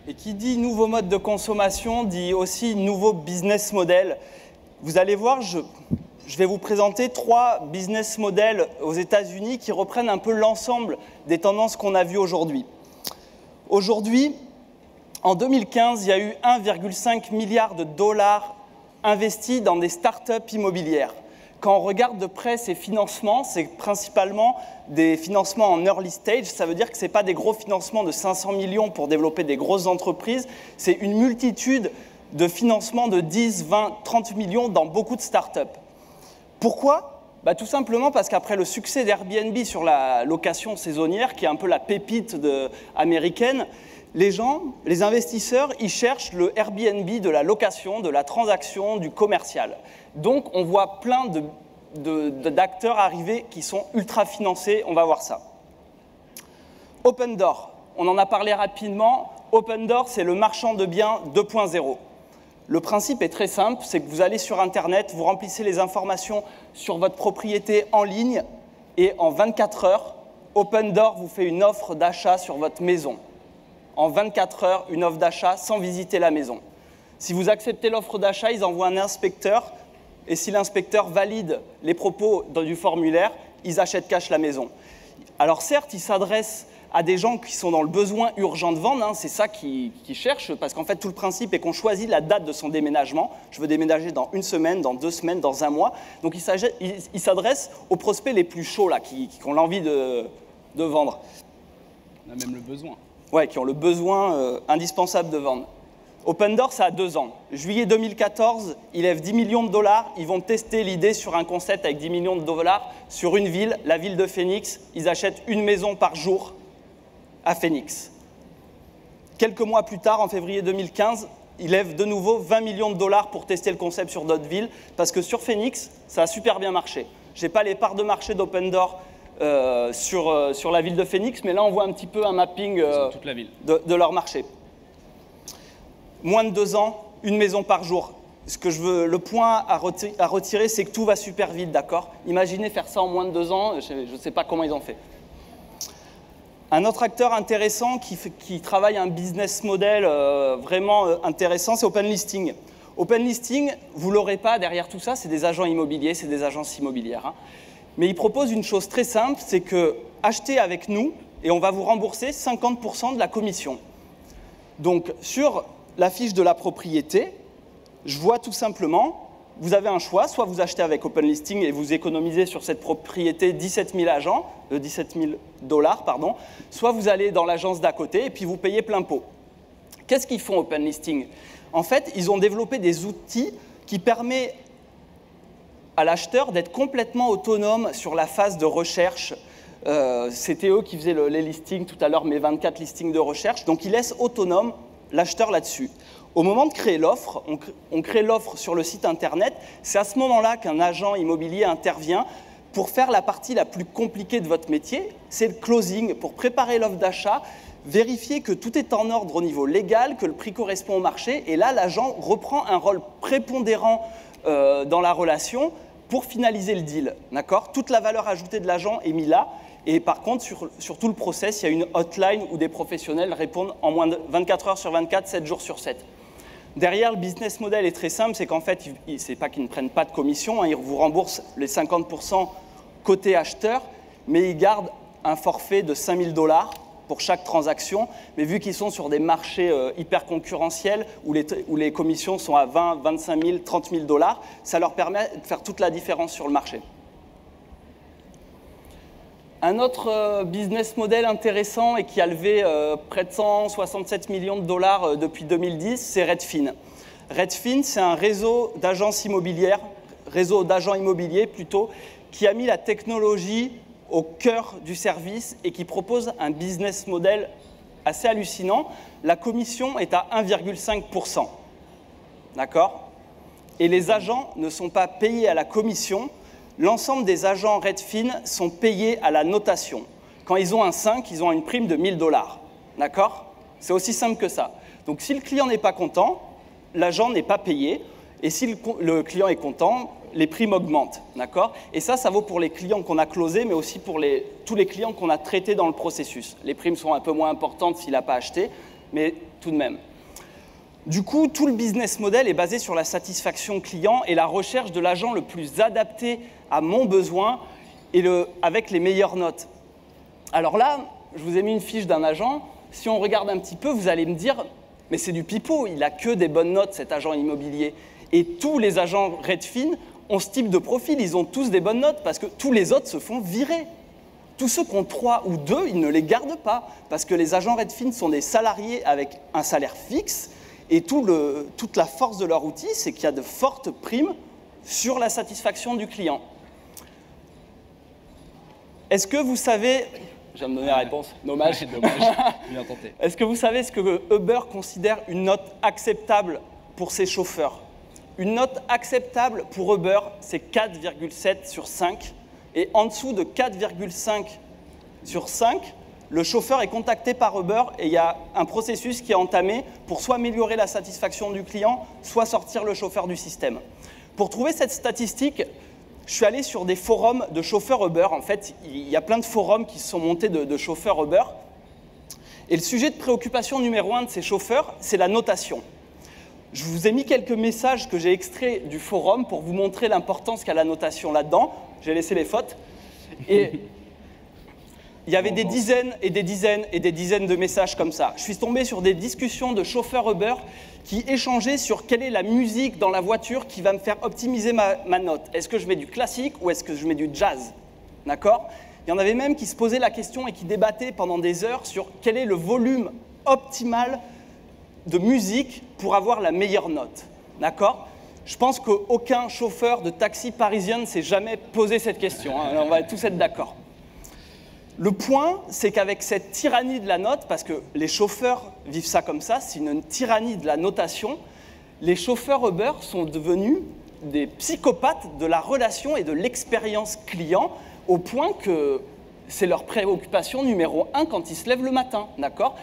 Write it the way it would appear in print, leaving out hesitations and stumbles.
Et qui dit nouveau mode de consommation dit aussi nouveau business model. Vous allez voir, je vais vous présenter 3 business models aux États-Unis qui reprennent un peu l'ensemble des tendances qu'on a vues aujourd'hui. Aujourd'hui, en 2015, il y a eu 1,5 milliard de dollars investis dans des startups immobilières. Quand on regarde de près ces financements, c'est principalement des financements en early stage. Ça veut dire que ce n'est pas des gros financements de 500 millions pour développer des grosses entreprises. C'est une multitude de financements de 10, 20, 30 millions dans beaucoup de startups. Pourquoi ? Tout simplement parce qu'après le succès d'Airbnb sur la location saisonnière, qui est un peu la pépite américaine, les investisseurs, ils cherchent le Airbnb de la location, de la transaction, du commercial. Donc, on voit plein d'acteurs arriver qui sont ultra financés. On va voir ça. Open Door, on en a parlé rapidement. Open Door, c'est le marchand de biens 2.0. Le principe est très simple, c'est que vous allez sur Internet, vous remplissez les informations sur votre propriété en ligne et en 24 heures, Open Door vous fait une offre d'achat sur votre maison. En 24 heures, une offre d'achat sans visiter la maison. Si vous acceptez l'offre d'achat, ils envoient un inspecteur et si l'inspecteur valide les propos du formulaire, ils achètent cash la maison. Alors certes, ils s'adressent à des gens qui sont dans le besoin urgent de vendre, c'est ça qu'ils cherchent, parce qu'en fait, tout le principe est qu'on choisit la date de son déménagement. Je veux déménager dans 1 semaine, dans 2 semaines, dans 1 mois. Donc, ils s'adressent aux prospects les plus chauds, là, qui ont l'envie de vendre. On a même le besoin. Ouais, qui ont le besoin indispensable de vendre. Open Door, ça a 2 ans. Juillet 2014, ils lèvent 10 millions de dollars. Ils vont tester l'idée sur un concept avec 10 millions de dollars sur une ville, la ville de Phoenix. Ils achètent une maison par jour à Phoenix. Quelques mois plus tard, en février 2015, ils lèvent de nouveau 20 millions de dollars pour tester le concept sur d'autres villes, parce que sur Phoenix, ça a super bien marché. Je n'ai pas les parts de marché d'Open Door sur la ville de Phoenix, mais là, on voit un petit peu un mapping toute la ville. de leur marché. Moins de 2 ans, une maison par jour. Le point à retirer, c'est que tout va super vite, d'accord ? Imaginez faire ça en moins de 2 ans, je ne sais pas comment ils ont fait. Un autre acteur intéressant qui travaille un business model vraiment intéressant, c'est Open Listing. Open Listing, vous ne l'aurez pas derrière tout ça, c'est des agents immobiliers, c'est des agences immobilières. Mais ils proposent une chose très simple, c'est que achetez avec nous et on va vous rembourser 50% de la commission. Donc, sur la fiche de la propriété, je vois tout simplement, vous avez un choix, soit vous achetez avec Open Listing et vous économisez sur cette propriété 17 000 dollars, soit vous allez dans l'agence d'à côté et puis vous payez plein pot. Qu'est-ce qu'ils font Open Listing ? En fait, ils ont développé des outils qui permettent à l'acheteur d'être complètement autonome sur la phase de recherche. C'était eux qui faisaient les listings tout à l'heure, mes 24 listings de recherche. Donc, ils laissent autonome l'acheteur là-dessus. Au moment de créer l'offre, on crée l'offre sur le site Internet. C'est à ce moment-là qu'un agent immobilier intervient pour faire la partie la plus compliquée de votre métier. C'est le closing, pour préparer l'offre d'achat, vérifier que tout est en ordre au niveau légal, que le prix correspond au marché. Et là, l'agent reprend un rôle prépondérant dans la relation pour finaliser le deal. D'accord ? Toute la valeur ajoutée de l'agent est mise là. Et par contre, sur tout le process, il y a une hotline où des professionnels répondent en moins de 24 heures sur 24, 7 jours sur 7. Derrière, le business model est très simple, c'est qu'en fait, c'est pas qu'ils ne prennent pas de commission, ils vous remboursent les 50% côté acheteur, mais ils gardent un forfait de 5 000 dollars pour chaque transaction. Mais vu qu'ils sont sur des marchés hyper concurrentiels, où les commissions sont à 20, 25 000, 30 000 dollars, ça leur permet de faire toute la différence sur le marché. Un autre business model intéressant et qui a levé près de 167 millions de dollars depuis 2010, c'est Redfin. Redfin, c'est un réseau d'agences immobilières, qui a mis la technologie au cœur du service et qui propose un business model assez hallucinant. La commission est à 1,5%. D'accord ? Et les agents ne sont pas payés à la commission. L'ensemble des agents Redfin sont payés à la notation. Quand ils ont un 5, ils ont une prime de 1 000 dollars. D'accord ? C'est aussi simple que ça. Donc, si le client n'est pas content, l'agent n'est pas payé. Et si le client est content, les primes augmentent. D'accord ? Et ça vaut pour les clients qu'on a closés, mais aussi pour tous les clients qu'on a traités dans le processus. Les primes sont un peu moins importantes s'il n'a pas acheté, mais tout de même. Du coup, tout le business model est basé sur la satisfaction client et la recherche de l'agent le plus adapté à mon besoin et avec les meilleures notes. Alors là, je vous ai mis une fiche d'un agent. Si on regarde un petit peu, vous allez me dire « mais c'est du pipeau, il n'a que des bonnes notes, cet agent immobilier ». Et tous les agents Redfin ont ce type de profil, ils ont tous des bonnes notes parce que tous les autres se font virer. Tous ceux qui ont 3 ou 2, ils ne les gardent pas parce que les agents Redfin sont des salariés avec un salaire fixe et toute la force de leur outil, c'est qu'il y a de fortes primes sur la satisfaction du client. Est-ce que vous savez... Je viens de donner la réponse. Dommage. Dommage. Bien tenté. Est-ce que vous savez ce que Uber considère une note acceptable pour ses chauffeurs? Une note acceptable pour Uber, c'est 4,7 sur 5. Et en dessous de 4,5 sur 5, le chauffeur est contacté par Uber et il y a un processus qui est entamé pour soit améliorer la satisfaction du client, soit sortir le chauffeur du système. Pour trouver cette statistique, je suis allé sur des forums de chauffeurs Uber. En fait, il y a plein de forums qui se sont montés de chauffeurs Uber. Et le sujet de préoccupation numéro 1 de ces chauffeurs, c'est la notation. Je vous ai mis quelques messages que j'ai extraits du forum pour vous montrer l'importance qu'a la notation là-dedans. J'ai laissé les fautes. Et il y avait des dizaines et des dizaines et des dizaines de messages comme ça. Je suis tombé sur des discussions de chauffeurs Uber qui échangeaient sur quelle est la musique dans la voiture qui va me faire optimiser ma note. Est-ce que je mets du classique ou est-ce que je mets du jazz? D'accord? Il y en avait même qui se posaient la question et qui débattaient pendant des heures sur quel est le volume optimal de musique pour avoir la meilleure note. D'accord? Je pense qu'aucun chauffeur de taxi parisien ne s'est jamais posé cette question. Hein. On va tous être d'accord. Le point, c'est qu'avec cette tyrannie de la note, parce que les chauffeurs vivent ça comme ça, c'est une tyrannie de la notation, les chauffeurs Uber sont devenus des psychopathes de la relation et de l'expérience client, au point que c'est leur préoccupation numéro 1 quand ils se lèvent le matin, d'accord?